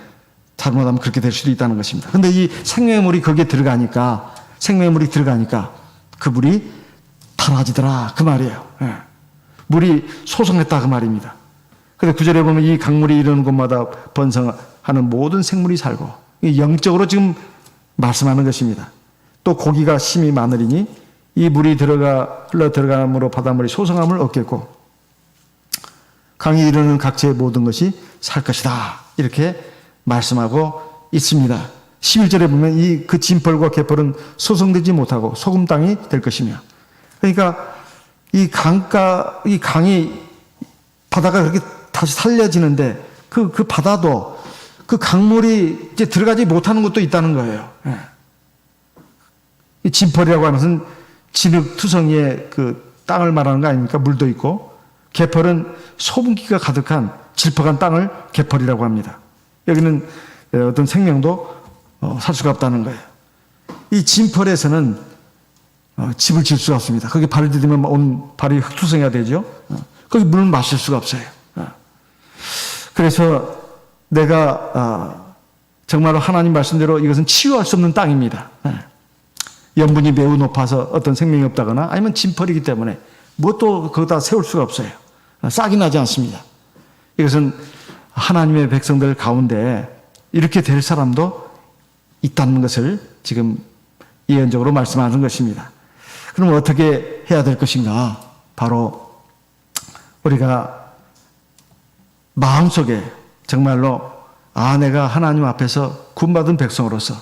잘못하면 그렇게 될 수도 있다는 것입니다. 그런데 이 생명의 물이 거기에 들어가니까 생명의 물이 들어가니까 그 물이 사라지더라 그 말이에요. 예. 물이 소성했다 그 말입니다. 근데 9절에 보면 이 강물이 이르는 곳마다 번성하는 모든 생물이 살고, 영적으로 지금 말씀하는 것입니다. 또 고기가 심이 많으리니 이 물이 흘러 들어감으로 바닷물이 소성함을 얻겠고 강이 이르는 각지의 모든 것이 살 것이다. 이렇게 말씀하고 있습니다. 11절에 보면 이 그 진펄과 개펄은 소성되지 못하고 소금 땅이 될 것이며, 그러니까 이 강이 바다가 그렇게 다시 살려지는데 그 바다도 그 강물이 이제 들어가지 못하는 것도 있다는 거예요. 예. 이 진펄이라고 하는 것은 진흙투성이의 그 땅을 말하는 거 아닙니까? 물도 있고, 개펄은 소분기가 가득한 질퍽한 땅을 개펄이라고 합니다. 여기는 어떤 생명도 살 수가 없다는 거예요. 이 진펄에서는 집을 질 수가 없습니다. 거기 발을 디디면 온 발이 흙투성이가 되죠. 거기 물을 마실 수가 없어요. 그래서 내가 정말로 하나님 말씀대로 이것은 치유할 수 없는 땅입니다. 염분이 매우 높아서 어떤 생명이 없다거나 아니면 진펄이기 때문에 뭣도 거기다 세울 수가 없어요. 싹이 나지 않습니다. 이것은 하나님의 백성들 가운데 이렇게 될 사람도 있다는 것을 지금 예언적으로 말씀하는 것입니다. 그럼 어떻게 해야 될 것인가? 바로 우리가 마음속에 정말로 내가 하나님 앞에서 구원받은 백성으로서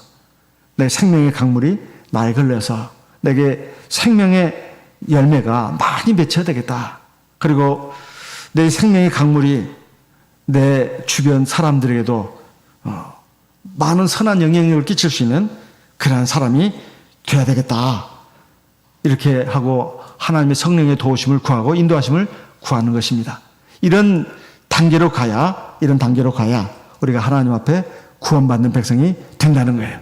내 생명의 강물이 나에 걸려서 내게 생명의 열매가 많이 맺혀야 되겠다. 그리고 내 생명의 강물이 내 주변 사람들에게도 많은 선한 영향력을 끼칠 수 있는 그러한 사람이 되어야 되겠다. 이렇게 하고 하나님의 성령의 도우심을 구하고 인도하심을 구하는 것입니다. 이런 단계로 가야 우리가 하나님 앞에 구원받는 백성이 된다는 거예요.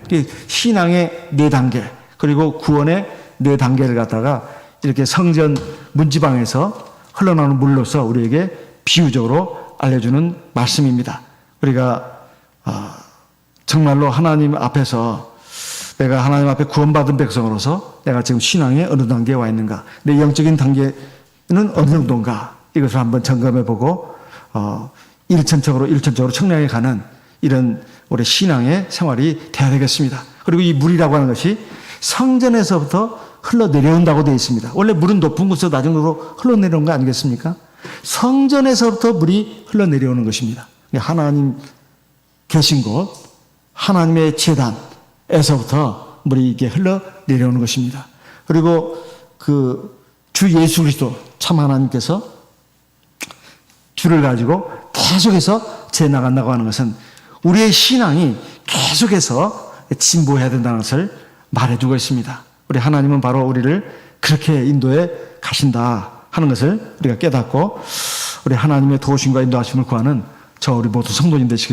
신앙의 4단계, 그리고 구원의 4단계를 갖다가 이렇게 성전 문지방에서 흘러나오는 물로서 우리에게 비유적으로 알려주는 말씀입니다. 우리가 정말로 하나님 앞에서 내가 하나님 앞에 구원받은 백성으로서 내가 지금 신앙의 어느 단계에 와 있는가, 내 영적인 단계는 어느 정도인가, 이것을 한번 점검해보고 일천적으로 청량해 가는 이런 우리 신앙의 생활이 돼야 되겠습니다. 그리고 이 물이라고 하는 것이 성전에서부터 흘러내려온다고 되어 있습니다. 원래 물은 높은 곳에서 낮은 곳으로 흘러내려온 거 아니겠습니까? 성전에서부터 물이 흘러내려오는 것입니다. 하나님 계신 곳, 하나님의 제단에서부터 물이 이게 흘러내려오는 것입니다. 그리고 주 예수 그리스도 참 하나님께서 주를 가지고 계속해서 재나간다고 하는 것은 우리의 신앙이 계속해서 진보해야 된다는 것을 말해주고 있습니다. 우리 하나님은 바로 우리를 그렇게 인도해 가신다 하는 것을 우리가 깨닫고 우리 하나님의 도우심과 인도하심을 구하는 우리 모두 성도님 되시길